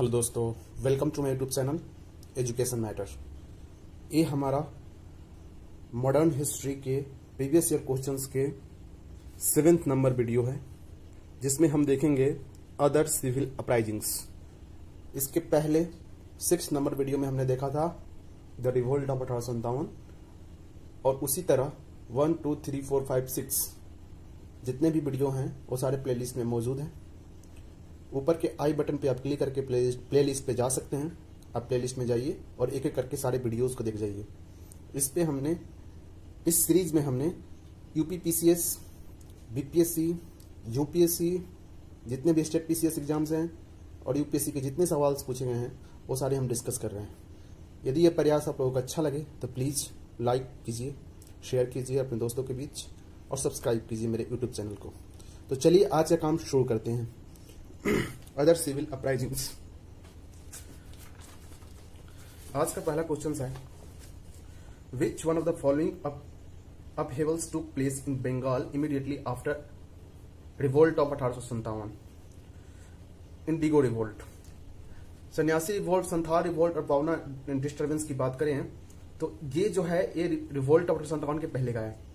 Hello दोस्तों, welcome to my YouTube channel education matter. ये हमारा मॉडर्न हिस्ट्री के प्रीवियस ईयर क्वेश्चंस के 7th नंबर वीडियो है, जिसमें हम देखेंगे अदर सिविल अपराइजिंग्स। इसके पहले 6th नंबर वीडियो में हमने देखा था द रिवोल्ट ऑफ 1857, और उसी तरह 1, 2, 3, 4, 5, 6 जितने भी वीडियो हैं वो सारे प्लेलिस्ट में मौजूद हैं। ऊपर के आई बटन पे आप क्लिक करके प्लेलिस्ट पे जा सकते हैं। आप प्लेलिस्ट में जाइए और एक एक करके सारे वीडियोस को देख जाइए। इस सीरीज में हमने यूपीपीसीएस, बीपीएससी, यूपीएससी, जितने भी स्टेट पीसीएस एग्जाम्स हैं और यूपीएससी के जितने सवाल पूछे गए हैं वो सारे हम डिस्कस कर रहे हैं। यदि यह प्रयास आप लोगों को अच्छा लगे तो प्लीज़ लाइक कीजिए, शेयर कीजिए अपने दोस्तों के बीच और सब्सक्राइब कीजिए मेरे यूट्यूब चैनल को। तो चलिए आज का काम शुरू करते हैं। Other civil uprisings. आज का पहला क्वेश्चन है, which one of the following upheavals took place in Bengal immediately after revolt of 1857? Indigo revolt, Sanyasi revolt, Santhal revolt और पावना डिस्टर्बेंस की बात करें तो ये जो है ये रिवोल्ट ऑफ 1857 के पहले का है।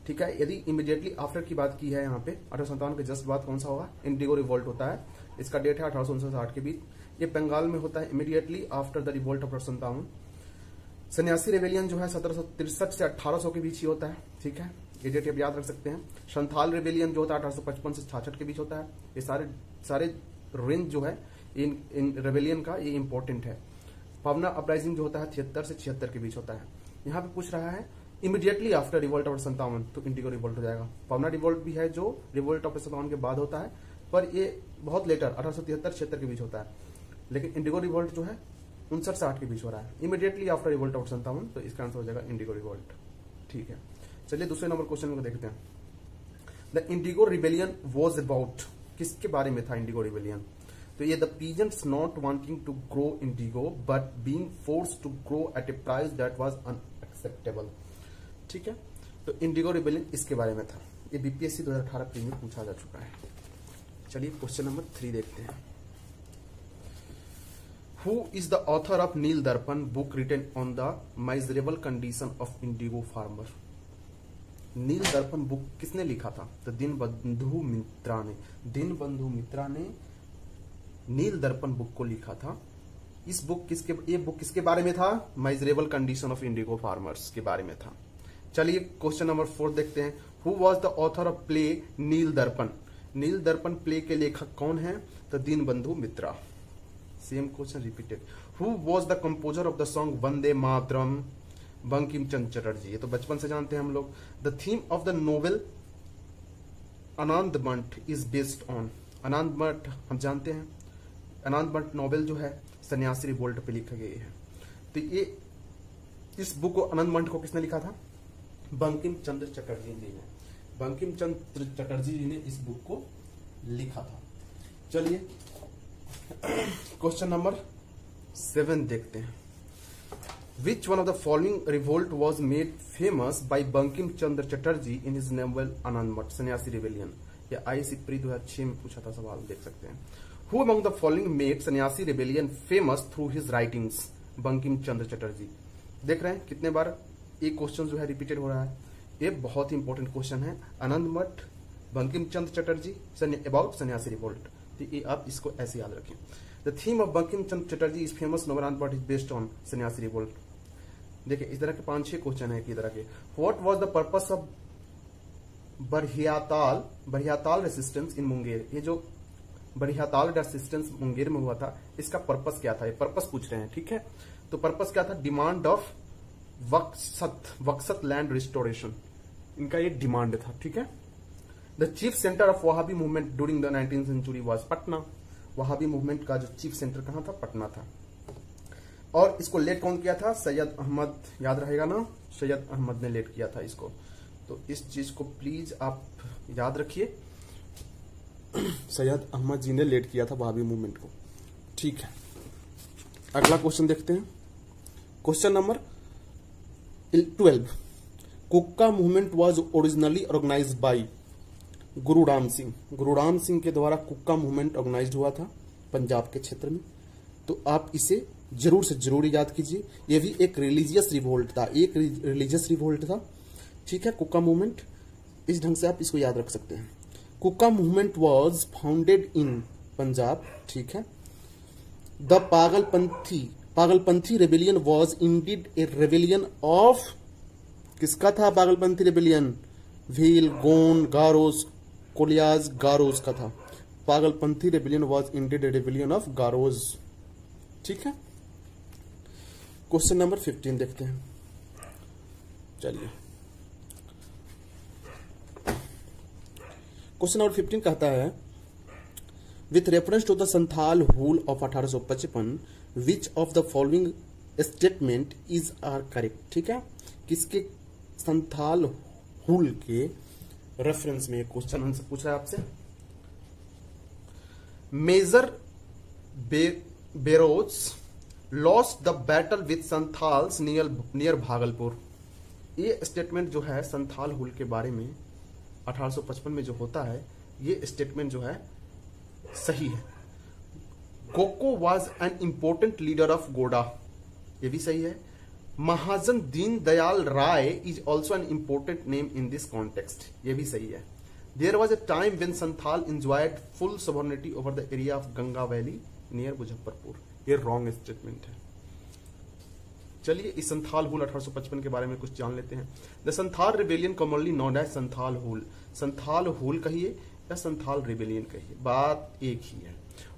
ठीक है, यदि इमीडिएटली आफ्टर की बात की है यहाँ पे 1857 के जस्ट बाद कौन सा होगा? इंडिगो रिवोल्ट होता है। इसका डेट है 1859 के बीच। ये बंगाल में होता है immediately after the revolt of 1857। सन्यासी रेवेलियन जो है 1763 से 1800 के बीच ही होता है। ठीक है, ये डेट आप याद रख सकते हैं। संथाल रेवेलियन जो होता है 1855 से 66 के बीच होता है। ये सारे रेंज जो है इन रेवेलियन का ये इंपॉर्टेंट है। पावना अपराइजिंग जो होता है 73 से 76 के बीच होता है। यहाँ पे पूछ रहा है इमीडिएटली आफ्टर रिवोल्ट ऑफ 57, तो इंडिगो रिवोल्ट हो जाएगा। पावना रिवोल्ट भी है जो रिवोल्ट ऑफ 57 के बाद होता है, पर ये बहुत लेटर 1873-76 के बीच होता है। लेकिन इंडिगो रिवोल्ट जो है 59 से 8 के बीच हो रहा है। इमीडिएटली आफ्टर रिवोल्ट ऑफ 57, तो इसका आंसर हो जाएगा इंडिगो रिवोल्ट। ठीक है, चलिए दूसरे नंबर क्वेश्चन को देखते हैं। The indigo rebellion was about, किसके बारे में था इंडिगो रिबेलियन? तो ये the peasants not wanting to grow indigo but being forced to grow at a price that was unacceptable. ठीक है, तो इंडिगो रिबेलियन इसके बारे में था। ये बीपीएससी 2018 प्री में पूछा जा चुका है। चलिए क्वेश्चन नंबर 3 देखते हैं। Who is the author of Nil Darpan book written on the miserable condition of indigo farmer? Nil Darpan book किसने लिखा था? तो दीनबंधु मित्रा ने नील दर्पण बुक को लिखा था। ये बुक किसके बारे में था? Miserable condition of Indigo farmers के बारे में था। चलिए क्वेश्चन नंबर 4 देखते हैं। Who was the author of play Nil Darpan? Nil Darpan play के लेखक कौन है? तो Dinabandhu Mitra. Same question repeated. Who was the composer of the song Vande Mataram? Bankim Chandra Chatterjee. ये तो बचपन से जानते हैं हम लोग। The theme of the novel Anandamath is based on? Anandamath हम जानते हैं, आनंदमठ नोवेल जो है सन्यासी रिवोल्ट पे लिखा गया है। तो ये इस बुक को आनंदमठ को किसने लिखा था? बंकिम चंद्र चटर्जी जी ने। बंकिम चंद्र चटर्जी जी ने इस बुक को लिखा था। चलिए क्वेश्चन नंबर 7 देखते हैं। Which one of the following revolt was made famous by Bankim Chandra Chatterjee in his novel Anandmath Sanyasi rebellion? या आईसी प्री 2006 में पूछा था सवाल, देख सकते हैं। Who among the following made Sanyasi rebellion famous through his writings? Bankim Chandra Chatterjee. देख रहे हैं कितने बार एक क्वेश्चन जो है रिपीटेड हो रहा है। ये बहुत ही इंपॉर्टेंट क्वेश्चन है। Anandmath, Bankim Chandra Chatterjee, about Sanyasi revolt. तो ये आप इसको ऐसे याद रखें। The theme of Bankim Chandra Chatterjee is famous novel Anandamath is based on Sanyasi revolt. देखिए इस तरह के 5-6 क्वेश्चन है की तरह के। What was the purpose of Barhiyatal resistance in Munger? ये जो बरहियाताल रेसिस्टेंस मुंगेर में हुआ था, इसका पर्पस क्या था? ये पर्पस पूछ रहे हैं। ठीक है, तो पर्पस क्या था? डिमांड ऑफ वक्सत लैंड रिस्टोरेशन, इनका ये डिमांड था। ठीक है, the chief centre of Wahabi movement during the 19th century was Patna. Wahabi movement का जो चीफ सेंटर कहां था? पटना था। और इसको लेड कौन किया था? सैयद अहमद, याद रहेगा ना, सैयद अहमद ने लेड किया था इसको। तो इस चीज को प्लीज आप याद रखिए, सैयद अहमद जी ने लेड किया था वहाबी मूवमेंट को। ठीक है, अगला क्वेश्चन देखते हैं। Question number 12। Kuka movement was originally organized by Guru Ram Singh. Guru Ram Singh के द्वारा कुक्का मूवमेंट ऑर्गेनाइज्ड हुआ था पंजाब के क्षेत्र में। तो आप इसे जरूर से जरूर याद कीजिए। ये भी एक रिलीजियस रिवोल्ट था, एक रिलीजियस रिवोल्ट था, ठीक है। कुका मूवमेंट, इस ढंग से आप इसको याद रख सकते हैं। Kuka movement was founded in Punjab, ठीक है। The Pagalpanthi rebellion was indeed a rebellion of, किसका था पागलपंथी रेबेलियन? भील, गोंड, गारोस, कोलियाज, गारोस का था। Pagalpanthi rebellion was indeed a rebellion of Garos, ठीक है। क्वेश्चन नंबर 15 देखते हैं, चलिए। क्वेश्चन नंबर 15 कहता है, with reference to the Santhal Hul of 1855 which of the following statement is are correct, ठीक है। किसके संथाल हुल के रेफरेंस में क्वेश्चन आंसर पूछ रहा है आपसे। Major Burroughs lost the battle with Santhals near Bhagalpur. ये स्टेटमेंट जो है संथाल हुल के बारे में 1855 में जो होता है, ये स्टेटमेंट जो है सही है। Gocho was an important leader of Godda, ये भी सही है। Mahajan Deen Dayal Rai is also an important name in this context, ये भी सही है। There was a time when Santhal enjoyed full sovereignty over the area of Ganga valley near Muzaffarpur, ये रॉन्ग स्टेटमेंट है। चलिए इस संथाल हुल 1855 के बारे में कुछ जान लेते हैं। The Santhal rebellion commonly known as Santhal Hul, Santhal Hul कहिए या संथाल रिबेलियन कहिए, बात एक ही है।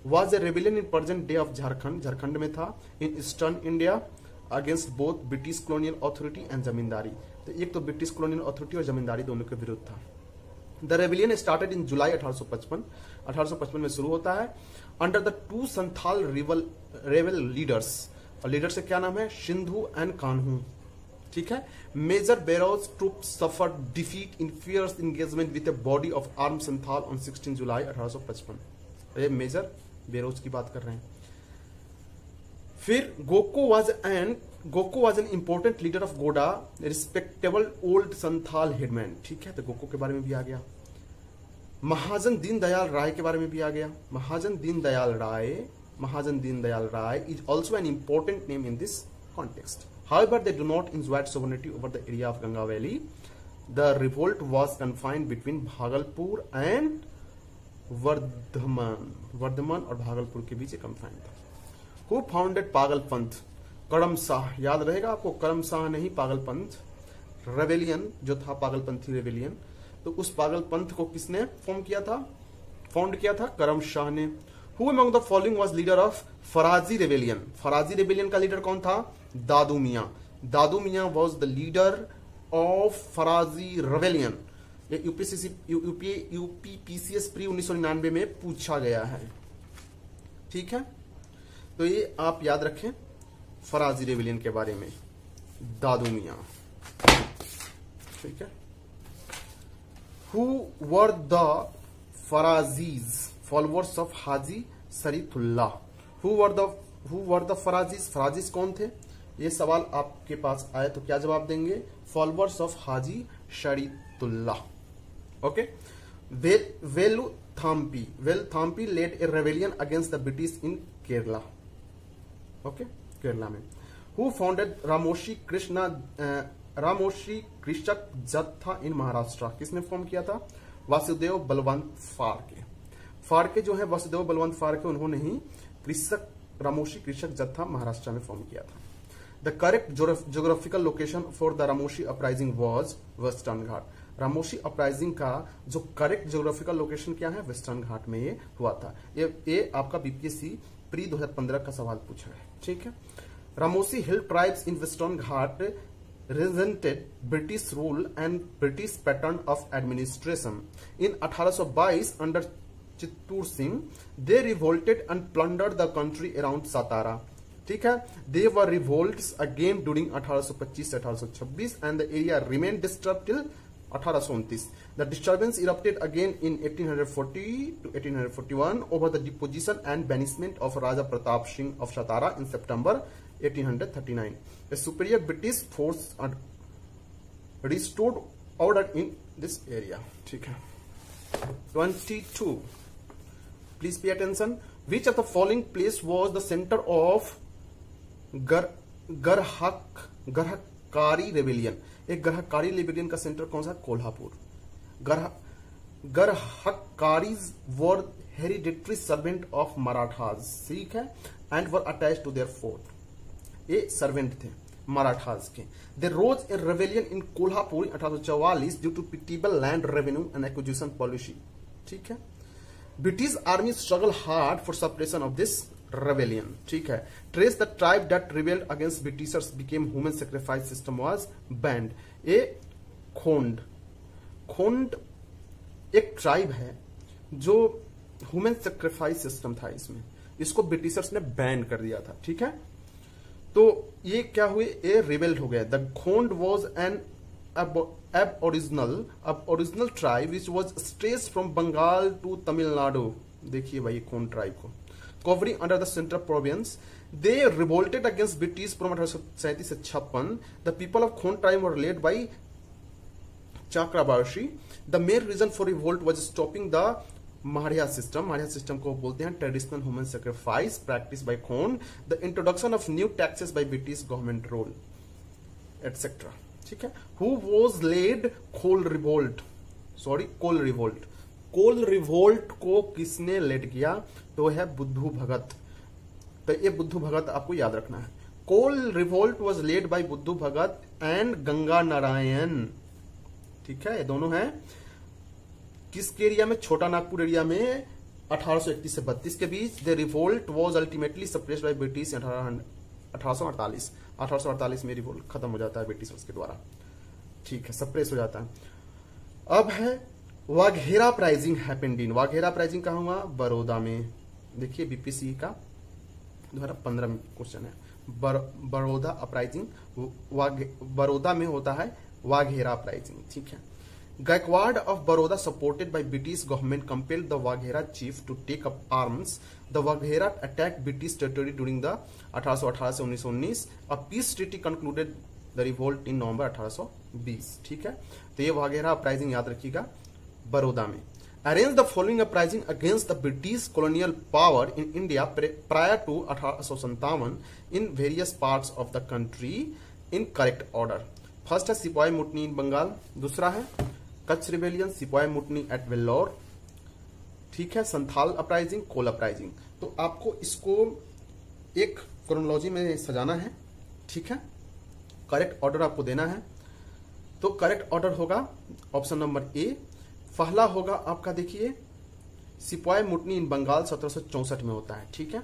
Was a rebellion in present day of Jharkhand, Jharkhand में था। In eastern India against both British colonial authority and zamindari, तो एक तो ब्रिटिश कॉलोनियल अथॉरिटी और जमींदारी दोनों के विरुद्ध था। The rebellion started in July 1855 में शुरू होता है। Under the two Santhal rebel leaders, और लीडर से क्या नाम है? सिंधु एंड कान्हू, ठीक है। Major Burroughs troop suffer defeat in fierce engagement with a body of arm Santhal on 16 July 1855, ये मेजर बेरोज की बात कर रहे हैं। फिर Gocho was an important leader of Godda, respectable old Santhal headman, ठीक है, तो गोको के बारे में भी आ गया। महाजन दीन दयाल राय के बारे में भी आ गया। Mahajan Deen Dayal Rai is also an important name in this context. However, they do not enjoy sovereignty over the area of Ganga Valley. The revolt was confined between Bhagalpur and Bardhaman और भागलपुर के बीच कंफाइंड था। Who founded Pagalpanth? करम शाह, याद रहेगा आपको, करम शाह नहीं पागलपंथ। रेबेलियन जो था पागलपंथी रेबेलियन, तो उस पागलपंथ को किसने फाउंड किया था? करम शाह ने। Who among the following was leader of Faraizi rebellion? Faraizi rebellion का लीडर कौन था? Dadu Miyan. Dadu Miyan was the leader of Faraizi rebellion. ये यूपीपीसीएस प्री 1999 में पूछा गया है, ठीक है। तो ये आप याद रखें फराजी रेबेलियन के बारे में, दादू मियां, ठीक है। Who were the Faraizis followers of Haji Sharifullah? Who were the Faraizis? Faraizis कौन थे? ये सवाल आपके पास आए तो क्या जवाब देंगे? Followers of Haji Sharifullah, okay. Veluthampi led a rebellion against the British in Kerala, okay, Kerala में। हु फाउंडेड रामोशी कृषक जत्था इन महाराष्ट्र? किसने फॉर्म किया था? वासुदेव बलवंत फाड़के जो है वासुदेव बलवंत फाड़के, उन्होंने ही रामोशी कृषक जत्था महाराष्ट्र में फॉर्म किया था। The correct geographical location for the Ramoshi uprising was western Ghat. Ramoshi uprising का जो करेक्ट ज्योग्राफिकल लोकेशन क्या है? वेस्टर्न घाट में ये हुआ था। ये आपका बीपीएससी प्री 2015 का सवाल पूछा है, ठीक है। Ramoshi hill tribes in western Ghat resented British rule and British pattern of administration. In 1822, under Chittur Singh, they revolted and plundered the country around Satara. ठीक है, they were revolts again during 1825 से 1826 and the area remained disturbed till 1829. The disturbance erupted again in 1840 to 1841 over the deposition and banishment of Raja Pratap Singh of Satara in September 1839. A superior British force restored order in this area. ठीक है। 22. Please pay attention. Which of the following place was the centre of Gadkari rebellion. एक Gadkari rebellion का centre कौन सा? Kolhapur. Gadkaris were hereditary servant of Marathas, ठीक है, and were attach to their fort. ये servant थे मराठाज के। They rose a rebellion in Kolhapur 1844 due to pitiable land revenue and acquisition policy, ठीक है। British army struggle hard for suppression of this rebellion, ठीक है। Trace the tribe that rebelled against Britishers became human sacrifice system was banned. A Khond एक tribe है जो human sacrifice system था, इसमें इसको ब्रिटिशर्स ने बैन कर दिया था, ठीक है। तो ये क्या हुए? ए रिबेल्ड हो गया। The Khond was an aboriginal tribe which was traced from Bengal to Tamil Nadu। देखिए भाई खोंड ट्राइब को, covering under the central province, they revolted against British from 1837 से 56। The people of Khond tribe were led by Chakrabarshi। The main reason for revolt was stopping the Maharya system। Maharya system को बोलते हैं traditional human sacrifice practiced by Khond, the introduction of new taxes by British government rule, etc। ठीक है। Who was led Kol revolt? Kol revolt को किसने lead किया? तो है बुद्धू भगत। तो ये बुद्धू भगत आपको याद रखना है। Kol revolt was led by बुद्धू भगत एंड गंगा नारायण, ठीक है। ये दोनों हैं किसके एरिया में? छोटा नागपुर एरिया में 1831 से 32 के बीच। The revolt was ultimately suppressed by British 1848। 1848 में रिवोल्ट खत्म हो जाता है ब्रिटिशर्स के द्वारा, ठीक है, सप्रेस हो जाता है। अब है Waghera pricing happened in. Waghera pricing कहां हुआ? बड़ौदा में। देखिए बीपीसी का 2015 में क्वेश्चन है। बड़ौदा अपराइजिंग बड़ौदा में होता है वाघेरा अपराइजिंग, ठीक है। Gaikwad of Baroda supported by British government compelled the Waghera chief to take up arms. The Waghera attack British territory during the 1818 से 1919। A peace treaty concluded the revolt in November 1820, ठीक है। तो ये वाघेरा अपराइजिंग याद रखिएगा, बड़ौदा में। Arrange the following uprising against the British colonial power in India prior to 1857 in various parts of the country in correct order. First है सिपाही मुटनी इन बंगाल, दूसरा है कच्छ रिबेलियन, सिपाही मुटनी एट वेल्लोर, ठीक है, संथाल अपराइजिंग, कोल अपराइजिंग। तो आपको इसको एक क्रोनोलॉजी में सजाना है, ठीक है। करेक्ट ऑर्डर आपको देना है। तो करेक्ट ऑर्डर होगा ऑप्शन नंबर ए। पहला होगा आपका, देखिए, सिपाही मुटनी इन बंगाल 1764 में होता है, ठीक है।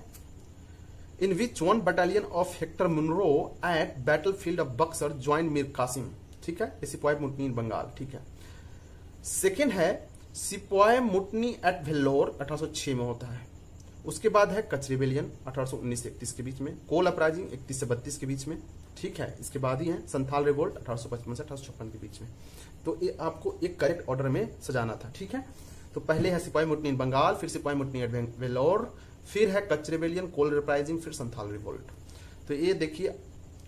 In which 1 battalion of Hector Munro at battlefield of Buxar join Mir Qasim, ठीक है। ये सिपाही मुटनी इन बंगाल, ठीक है। सेकेंड है सिपाही मुटनी एट वेल्लोर 1806 में होता है। उसके बाद है कच्छ रिबेलियन 1819 से 31 के बीच में, कोल अपराइजिंग 31 से 32 के बीच में, ठीक है। इसके बाद ही है संथाल रिवोल्ट 1855 से 1856 के बीच में। तो ये आपको एक करेक्ट ऑर्डर में सजाना था, ठीक है। तो पहले है सिपाही मुटनी इन बंगाल, फिर सिपाही मुटनी एट वेल्लोर, फिर है कच्छ रिबेलियन, कोल अपराइजिंग, फिर संथाल रिवोल्ट। तो ये देखिए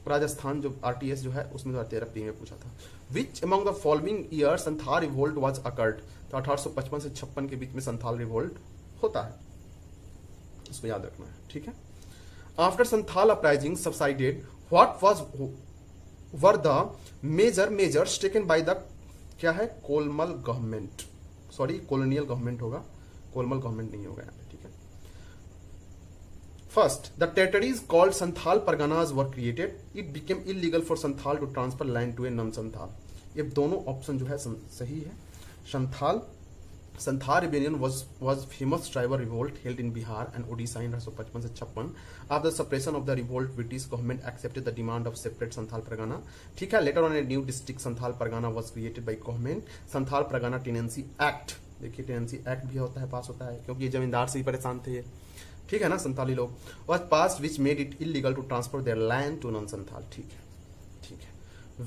राजस्थान जो आरटीएस जो है उसमें 2013 प्री में पूछा था। Which among the following year Santhal revolt was occurred? तो 1855 से 56 के बीच में संथाल रिवोल्ट होता है, इसको याद रखना है, ठीक है। After Santhal uprising subsided, what was were the measures taken by the, क्या है, कोलमल गवर्नमेंट, सॉरी कॉलोनियल गवर्नमेंट होगा, कोलमल गवर्नमेंट नहीं होगा यहाँ पे, ठीक है। First, the territories called Santhal Parganas were created. It became illegal for Santhal to transfer land to a non Santhal. ये दोनों ऑप्शन जो है सही है। Santhal rebellion was famous tribal revolt held in Bihar and Odisha in 1855 से 56। After the suppression of the revolt, British government accepted the demand of separate Santhal Pargana, ठीक है। Later on a new district Santhal Pargana was created by government। Santhal Pargana Tenancy Act, देखिए tenancy act भी होता है, पास होता है, क्योंकि ये जमींदार से ही परेशान थे, ठीक है ना, संथाली लोग। was passed which made it illegal to transfer their land to non-Santhal, ठीक है, ठीक है।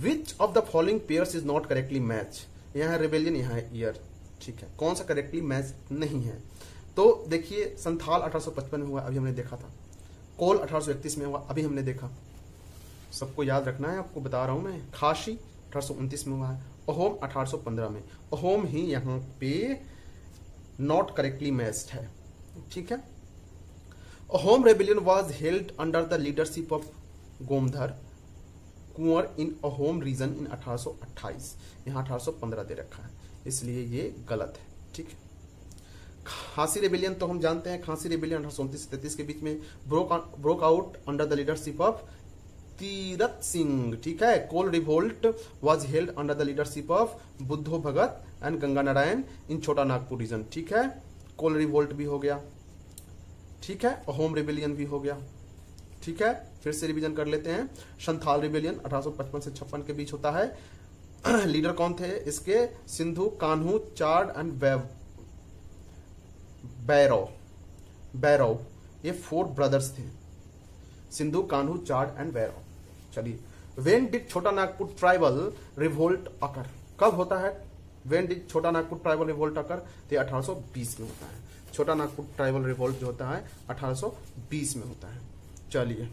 Which of the following pairs is not correctly match? यहाँ है रिबेलियन, यहाँ है ईयर, ठीक है। कौन सा करेक्टली मैच नहीं है? तो देखिए संथाल 1855 में हुआ, अभी हमने देखा था। कोल 1831 में हुआ, अभी हमने देखा। सबको याद रखना है, आपको बता रहा हूं मैं। खासी 1829 में हुआ है। अहोम 1815 में। अहोम ही यहाँ पे नॉट करेक्टली मैच्ड है, ठीक है। A home rebellion was held under the leadership of Gomdhar Konwar in Ahom region इन 1828। यहाँ 1815 दे रखा है, इसलिए ये गलत है। ठीक है। खांसी रेबिलियन तो हम जानते हैं, खांसी रेबिलियन 1829 से 33 के बीच में broke out under the leadership of Tirath Singh. ठीक है। Kol revolt was held under the leadership of Buddho Bhagat and Ganga Narayan in Chhota Nagpur reason. ठीक है। कोल रिवोल्ट भी हो गया। ठीक है। होम रिबिलियन भी हो गया। ठीक है। फिर से रिवीजन कर लेते हैं। संथाल रिबिलियन 1855 से 56 के बीच होता है। लीडर कौन थे इसके? सिंधु, कान्हू, चार्ड एंड बैरव। ये 4 ब्रदर्स थे, सिंधु, कान्हू, चार्ड एंड बैरव। चलिए, वेन डिड छोटा नागपुर ट्राइबल रिवोल्ट अकर? कब होता है वेन डिड छोटा नागपुर ट्राइबल रिवोल्ट अकर? तो 1820 में होता है। छोटा नागपुर ट्राइबल रिवोल्ट जो होता है 1820 में होता है। चलिए,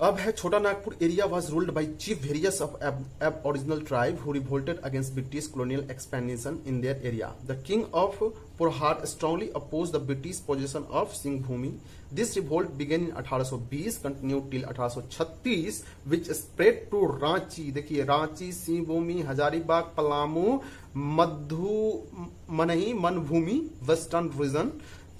अब है छोटा Nagpur area was ruled by chief various of original tribe who revolted against British colonial expansion in their area. The king of Purhar strongly opposed the British possession of Singhbhumi. This revolt began in 1820, continued till 1836, which spread to Ranchi. देखिए, Ranchi, Singhbhum, Hazaribagh, Palamu, मधुमनही, मनभूमि, western region.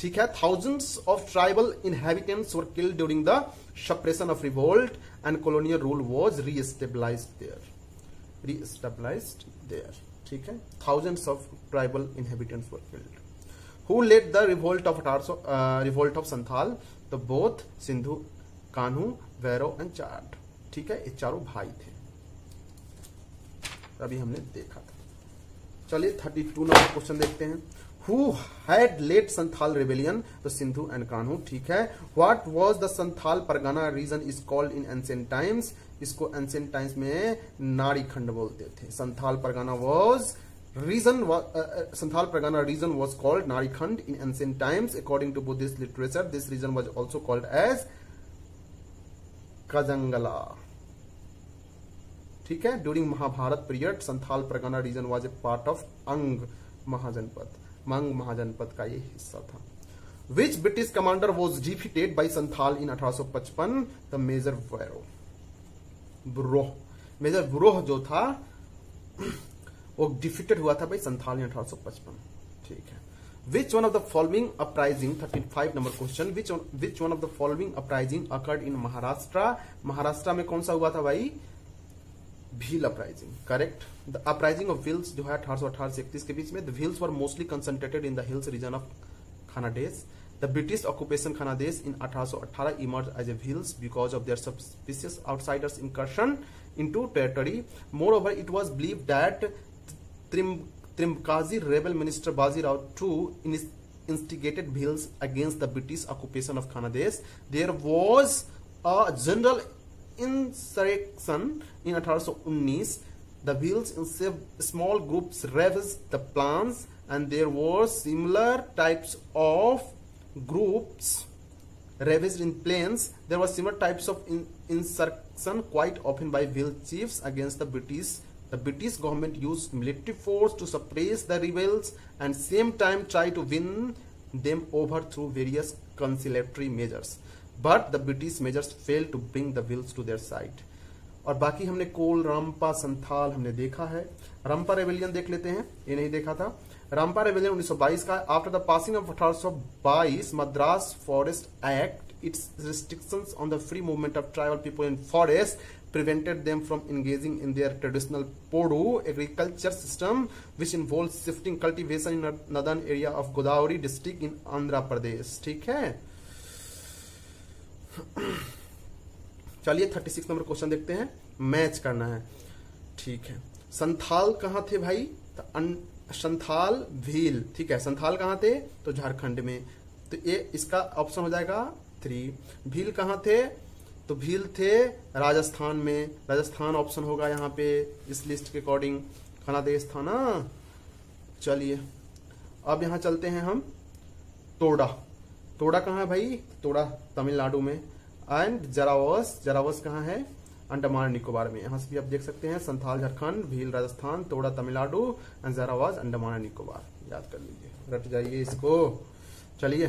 ठीक है। Thousands of tribal inhabitants were killed during the suppression of revolt and colonial rule was re-established there. ठीक है। Thousands of tribal inhabitants were killed. Who led the revolt of Santhal? तो both Sindhu, Kanhu, Bhairav and Chand. ठीक है। ये चारों भाई थे, अभी हमने देखा था। चलिए 32 नंबर क्वेश्चन देखते हैं। Who had led Santhal rebellion? तो सिंधु एंड कान्हू। ठीक है। What was the Santhal Pargana region is called in ancient times? इसको एंशिएंट टाइम्स में नाड़ी खंड बोलते थे। Santhal Pargana region was called Nari Khand in ancient times. According to Buddhist literature, this region was also called as Kajangala. ठीक है। During Mahabharat period, Santhal Pargana region was a part of मंग महाजनपद का ये हिस्सा था। Which British commander was defeated by Santhal in 1855? The major बुरोह जो था वो डिफीटेड हुआ था भाई संथाल in 1855। ठीक है। Which one of the following uprising, 35 number question, which one of the following uprising occurred in Maharashtra? Maharashtra में कौन सा हुआ था भाई? Bhil uprising. Correct. The uprising of Bhils जो है 1818 से 31 के बीच में। The Bhils were mostly concentrated in the hills region of Khandesh. The British occupation Khandesh in 1818 emerge as a Bhils because of their suspicious outsiders incursion into territory. More over it was believed that Trimbakji rebel minister Bajirao two instigated Bhils against the British occupation of Khandesh. There was a general insurrection in 1819. The wheels in small groups ravaged the plants, and there were similar types of groups ravaged in plains. There were similar types of insurrection quite often by wheel chiefs against the British. The British government used military force to suppress the rebels and same time try to win them over through various conciliatory measures. But the British measures failed to bring the wheels to their side. और बाकी हमने कोल, रामपा, संथाल हमने देखा है। Ramappa rebellion देख लेते हैं, ये नहीं देखा था। रामपा रेबेलियन 1922 का। After the passing of 1822 Madras forest act, it's restrictions on the free movement of tribal people in forest prevented them from engaging in their traditional Podu agriculture system, which involves shifting cultivation in a northern area of Godavari district in Andhra Pradesh. ठीक है। चलिए 36 number question देखते हैं, match करना है। ठीक है। संथाल कहाँ थे भाई? संथाल भील। ठीक है। संथाल कहाँ थे? तो झारखंड में। तो ये इसका ऑप्शन हो जाएगा 3। भील कहाँ थे? तो भील थे राजस्थान में। राजस्थान ऑप्शन होगा यहाँ पे इस लिस्ट के अकॉर्डिंग। खानादेश था ना। चलिए अब यहाँ चलते हैं हम तोड़ा। तोड़ा कहाँ है भाई? तोड़ा तमिलनाडु में। एंड जरावस कहाँ है? अंडमान निकोबार में। यहाँ से भी आप देख सकते हैं संथाल झारखंड, भील राजस्थान, तोड़ा तमिलनाडु एंड जरावास अंडमान निकोबार। याद कर लीजिए, रट जाइए इसको। चलिए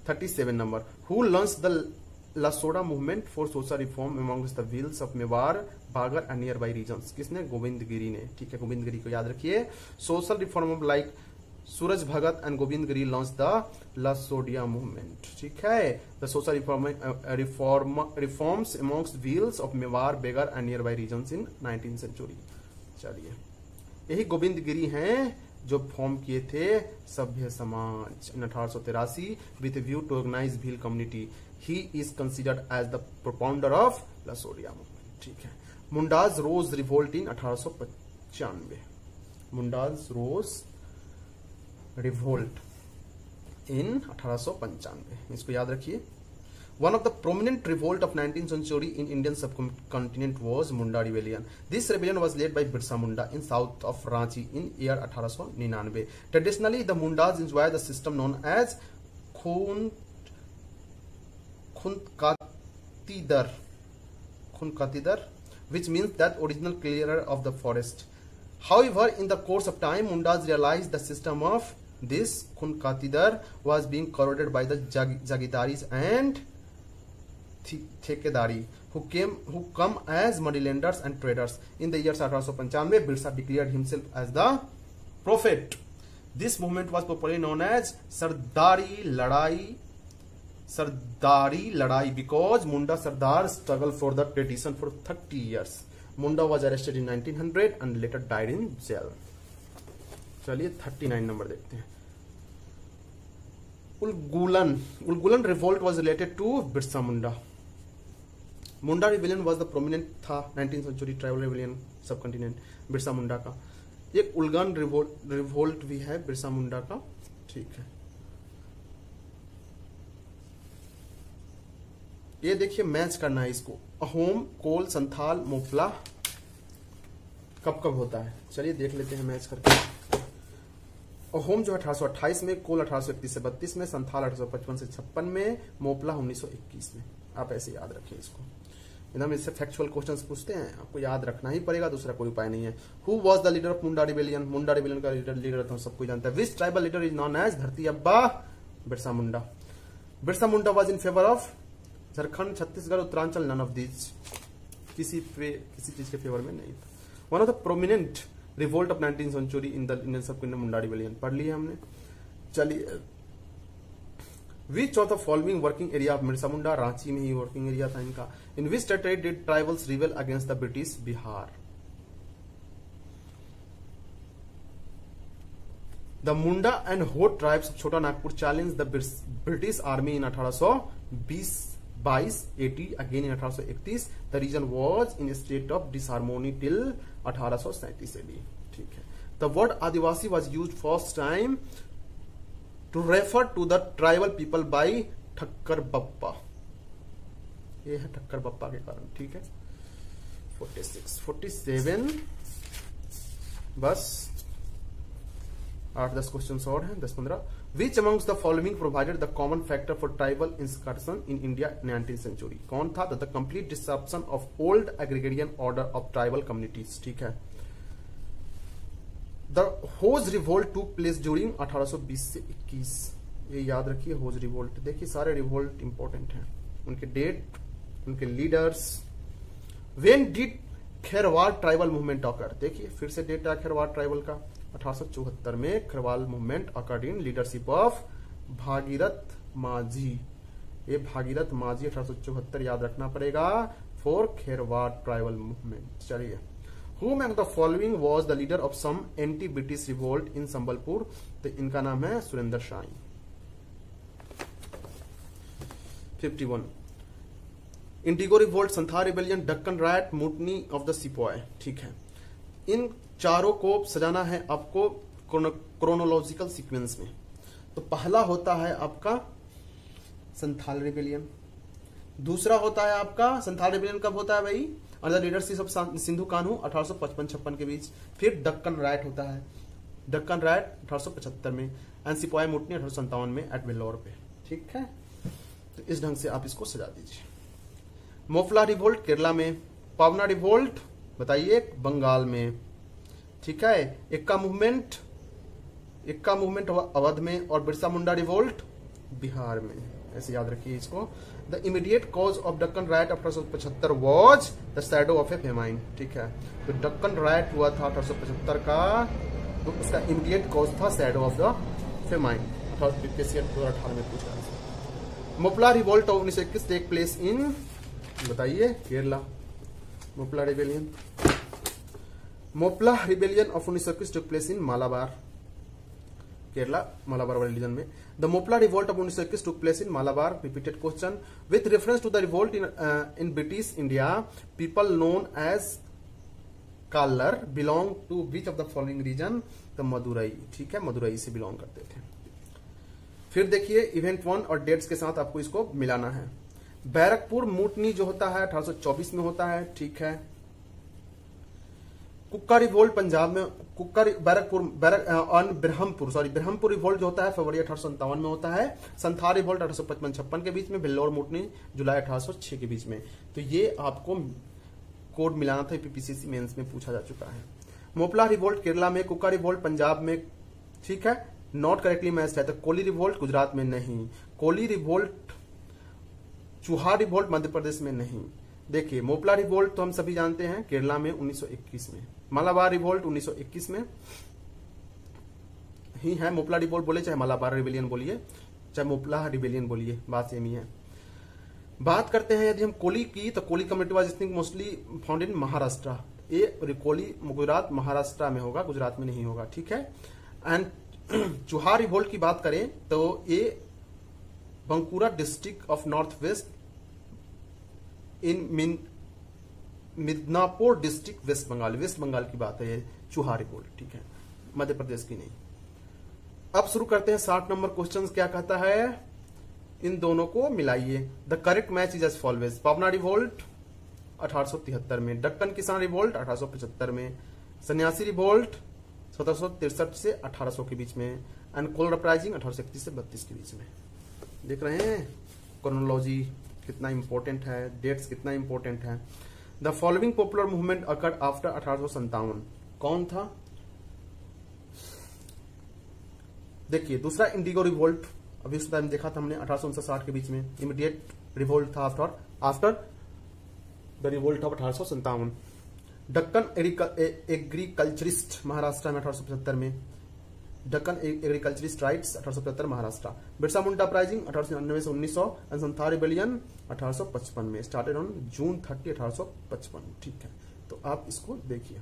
37 number, who launch the Lasodia movement for social reform amongst the Bhils of Mewar Bagar and near by regions? किसने? गोविंद गिरी ने। ठीक है, गोविंद गिरी को याद रखिए। Social reform like Suraj Bhagat and Govind Giri launch the Lasodia movement. ठीक है, the social reforms amongst Bhils of Mewar Bagar and near by regions in 19th century. चलिए, यही गोविंद गिरी हैं जो फॉर्म किए थे सभ्य समाज in 1883 with view to organize Bhil community. He is considered as the propounder of Lasodia movement. ठीक है, Mundas rose revolt in 1895। Mundas rose revolt in 1895, इसको याद रखिए। One of the prominent revolt of 19th century in Indian subcontinent was Munda rebellion. This rebellion was led by Birsa Munda in south of Ranchi in year 1899. Traditionally, the Mundas enjoy the system known as Khunkatidar, which means that original clearer of the forest. However, in the course of time, Mundas realized the system of this Khunkatidar was being corroded by the Jagidaris and ठेकेदारी who come as moneylenders and traders. In the year 1895, Birsa declared himself as the prophet. This movement was popularly known as Sardari Ladai because Munda Sardar struggled for the tradition for 30 years. Munda was arrested in 1900 and later died in jail. चलिए 39 number देखते हैं। Ulgulan revolt was related to Birsa Munda. Munda rebellion was the prominent था 19th century tribal rebellion subcontinent Birsa Munda का। एक उल्गन revolt भी है बिरसा मुंडा का। ठीक है, ये देखिए मैच करना है इसको। अहोम, कोल, संथाल, मोफला कब कब होता है, चलिए देख लेते हैं मैच करके। अहोम जो 1828 में, कोल 1831 से 32 में, संथाल 1855 से 56 में, मोपला 1921 में। आप ऐसे याद रखें इसको, एकदम इससे फैक्चुअल क्वेश्चंस पूछते हैं, आपको याद रखना ही पड़ेगा, दूसरा कोई उपाय नहीं है। Who was the leader of Munda rebellion? Munda rebellion का लीडर तो सबको जानता है। Which tribal leader is known as Dharti Aba? Birsa Munda. Birsa Munda was in favour of Jharkhand, Chhattisgarh, Uttaranchal, none of these, किसी चीज के फेवर में नहीं था। One of the prominent revolt of 19th century in the Indian subcontinent Munda rebellion पढ़ लिया हमने। चलिए, which of the following working area of Birsa Munda? Ranchi में ही वर्किंग एरिया था इनका। In which territory did tribals rebel against the British? Bihar. The Munda and होट tribes of Chota Nagpur challenge the British army in 1822-80 again in 1831। The reason was in state of disharmony till 1837 AD। ठीक है, the word adivasi was use first time to refer to the tribal people by Thakkar Bappa. ये है ठक्कर बप्पा के कारण। ठीक है, 46, 47, बस 8-10 question और हैं, 10-15। Which amongst the following provided the common factor for tribal insurrection in India 19th century? कौन था? The complete disruption of old agrarian order of tribal communities. ठीक है, the Hos revolt took place during 1820 से 21। ये याद रखिए, होज रिवोल्ट। देखिए सारे रिवोल्ट इंपॉर्टेंट हैं, उनके डेट, उनके leaders. When did Kherwal tribal movement occur? देखिए फिर से डेट है खेरवाल ट्राइबल का, 1874 में Kherwal movement occurred in leadership of Bhagirath माझी। ये भागीरथ माझी 1874 याद रखना पड़ेगा फॉर खेरवाल ट्राइबल मूवमेंट। चलिए, Who among the following was the leader of some anti-British revolt in Sambalpur? तो इनका नाम है Surendra Shahi. 51, indigo revolt, Santhal rebellion, Deccan riot, mutiny of the sepoy. ठीक है, इन चारों को सजाना है आपको क्रोनोलॉजिकल सीक्वेंस में। तो पहला होता है आपका संथाल रिबेलियन, दूसरा होता है आपका संथाल रिबेलियन कब होता है भाई? Under leadership of Sindhu Kanhu 1855-56 के बीच। फिर डक्कन राइट होता है, डक्कन राइट 1875 में, एंड सिपाही मुटनी 1857 में एट वेल्लोर पे। ठीक है, तो इस ढंग से आप इसको सजा दीजिए। मोफला रिवोल्ट केरला में, पावना रिवोल्ट बताइए बंगाल में। ठीक है, इक्का मूवमेंट अवध में, और बिरसा मुंडा रिवोल्ट बिहार में, ऐसे याद रखिए इसको। The immediate cause of Deccan right 1875 was the shadow of A famine, ठीक है। तो डक्कन राइट हुआ था 1875 का, तो उसका इमीडिएट कॉज था शैडो ऑफ द फेमाइन। 2018 में पूछा। Moplah revolt of 1921 take place in, बताइए, Kerala. Moplah rebellion, Moplah rebellion of 1921 took place in Malabar, Kerala, Malabar वाले रीजन में। The Moplah revolt of 1921 took place in Malabar, repeated question. With reference to the revolt in British India, people known as Kallar belong to which of the following region? तो मदुरई, ठीक है, मदुरई से belong करते थे। फिर देखिए इवेंट 1 और डेट्स के साथ आपको इसको मिलाना है। बैरकपुर मूटनी जो होता है 1824 में होता है, ठीक है। कुक्का रिवोल्ट पंजाब में, कुक्का ब्रह्मपुर रिवोल्ट जो होता है फरवरी 1857 में होता है। संथाल रिवोल्ट 1855-56 के बीच में। भेल्लोर मूटनी जुलाई 1806 के बीच में। तो ये आपको कोड मिलाना था, पीपीसीसी मेंस में पूछा जा चुका है। मोपला रिवोल्ट केरला में, कुक्का रिवोल्ट पंजाब में, ठीक है, नॉट करेक्टली मैच्ड है। तो कोली रिवोल्ट गुजरात में नहीं, कोली रिवोल्ट, चूहा रिवोल्ट मध्य प्रदेश में नहीं। देखिए मोपला रिवोल्ट तो हम सभी जानते हैं केरला में 1921 में, मालाबार रिवोल्ट 1921 में ही है। मोपला रिवोल्ट बोले चाहे मालाबार रिबेलियन बोलिए चाहे मोपला रिबेलियन बोलिए, बात सेम ही है। बात करते हैं यदि हम कोली की, तो Koli community was mostly found in Maharashtra. ये कोली गुजरात महाराष्ट्र में होगा, गुजरात में नहीं होगा, ठीक है। एंड चूहा रिवोल्ट की बात करें तो ये Bankura district of north west in Midnapore district west Bengal, west Bengal की बात है ये चूहा रिवोल्ट, ठीक है, मध्य प्रदेश की नहीं। अब शुरू करते हैं 60 नंबर क्वेश्चन। क्या कहता है? इन दोनों को मिलाइए। The correct match is as follows. Pabna revolt 1873 में, डक्कन किसान रिवोल्ट 1875 में, सन्यासी रिवोल्ट 1763 से 1800 के बीच में, एंड कोल अपराइजिंग 1831 से 32 के बीच में। देख रहे हैं क्रोनोलॉजी कितना इंपॉर्टेंट है, डेट्स कितना इंपॉर्टेंट है। The following popular movement occurred after 1857, कौन था? देखिए दूसरा इंडिगो रिवोल्ट, अभी उस टाइम देखा था हमने 1859-60 के बीच में, इमीडिएट रिवोल्ट था after the revolt of 1857। Deccan agriculturist Maharashtra में 1875 में, Deccan agriculturist rights 1875 Maharashtra. Birsa Munda uprising 1899 से 1900, एंड संथाल रिबेलियन 1855 में, स्टार्टेड ऑन जून 30, 1855, ठीक है। तो आप इसको देखिए।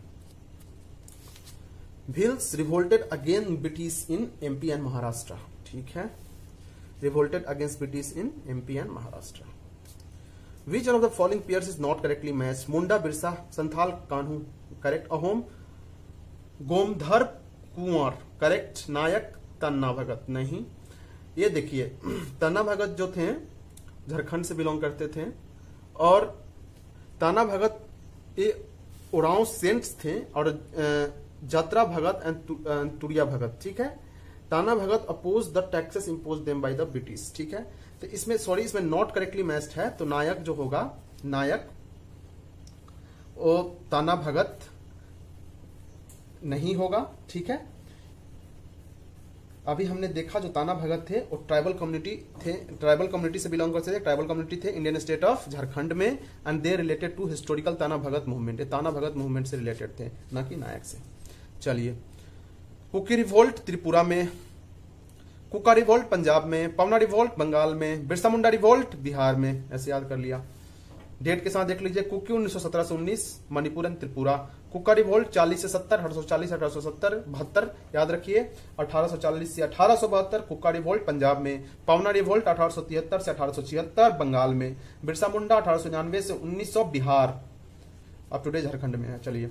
Bhils revolted again British in MP and Maharashtra, ठीक है, revolted against British in MP and Maharashtra. Which one of the following pairs is not correctly matched? Munda Birsa, Santhal Kanhu, correct. Ahom Gomdhar Konwar, correct. Naik Tana Bhagat, नहीं। ये देखिए तन्ना भगत जो थे झारखंड से बिलोंग करते थे, और तन्ना भगत ये उरांव सेंट्स थे, और जात्रा भगत एंड तुरिया भगत, ठीक है। Tana Bhagat oppose the taxes impose them by the British, ठीक है। तो इसमें सॉरी इसमें नॉट करेक्टली मैच्ड है, तो नायक जो होगा, नायक वो ताना भगत नहीं होगा, ठीक है। अभी हमने देखा जो ताना भगत थे वो ट्राइबल कम्युनिटी थे, ट्राइबल कम्युनिटी से बिलोंग करते थे, ट्राइबल कम्युनिटी थे इंडियन स्टेट ऑफ झारखंड में, and they related to historical Tana Bhagat movement, ताना भगत मूवमेंट से रिलेटेड थे, ना कि नायक से। चलिए, कुकी रिवोल्ट त्रिपुरा में, कुका रिवोल्ट पंजाब में, पवना रिवोल्ट बंगाल में, बिरसा मुंडा रिवोल्ट बिहार में, ऐसे याद कर लिया। डेट के साथ देख लीजिए, कुकी 1917 से 19, मणिपुर एंड त्रिपुरा। कुका रिवोल्ट 40 से 70, 1840 1870 72 याद रखिए, 1840 से 1872 कुका रिवोल्ट पंजाब में। पवना रिवोल्ट 1873 से 1876 बंगाल में। बिरसा मुंडा 1899 से 1900 बिहार, अब टुडे झारखंड में है। चलिए,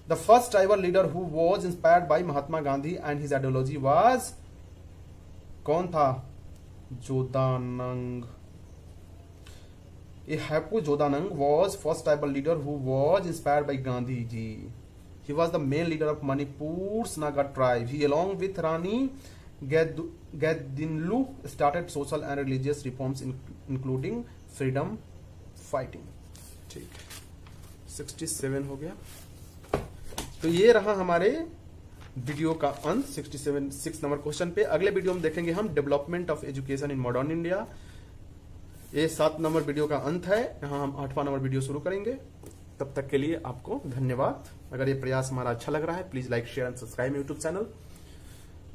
the first tribal leader who was inspired by Mahatma Gandhi and his ideology was, कौन था? जोदानंग। हैपू जोदानंग was first tribal leader who was inspired by Gandhi ji. He was the main leader of Manipur's Naga tribe. He, along with Rani Gadinlu, started social and religious reforms including freedom fighting. ठीक, 67 हो गया। तो ये रहा हमारे video का अंत 6 number question पे। अगले वीडियो में देखेंगे हम development of education in modern India. ये 7 नंबर वीडियो का अंत है, यहाँ हम 8वां नंबर वीडियो शुरू करेंगे। तब तक के लिए आपको धन्यवाद। अगर ये प्रयास हमारा अच्छा लग रहा है, please like share and subscribe YouTube channel,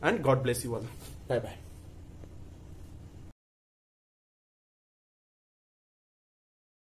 and God bless you all. Bye bye.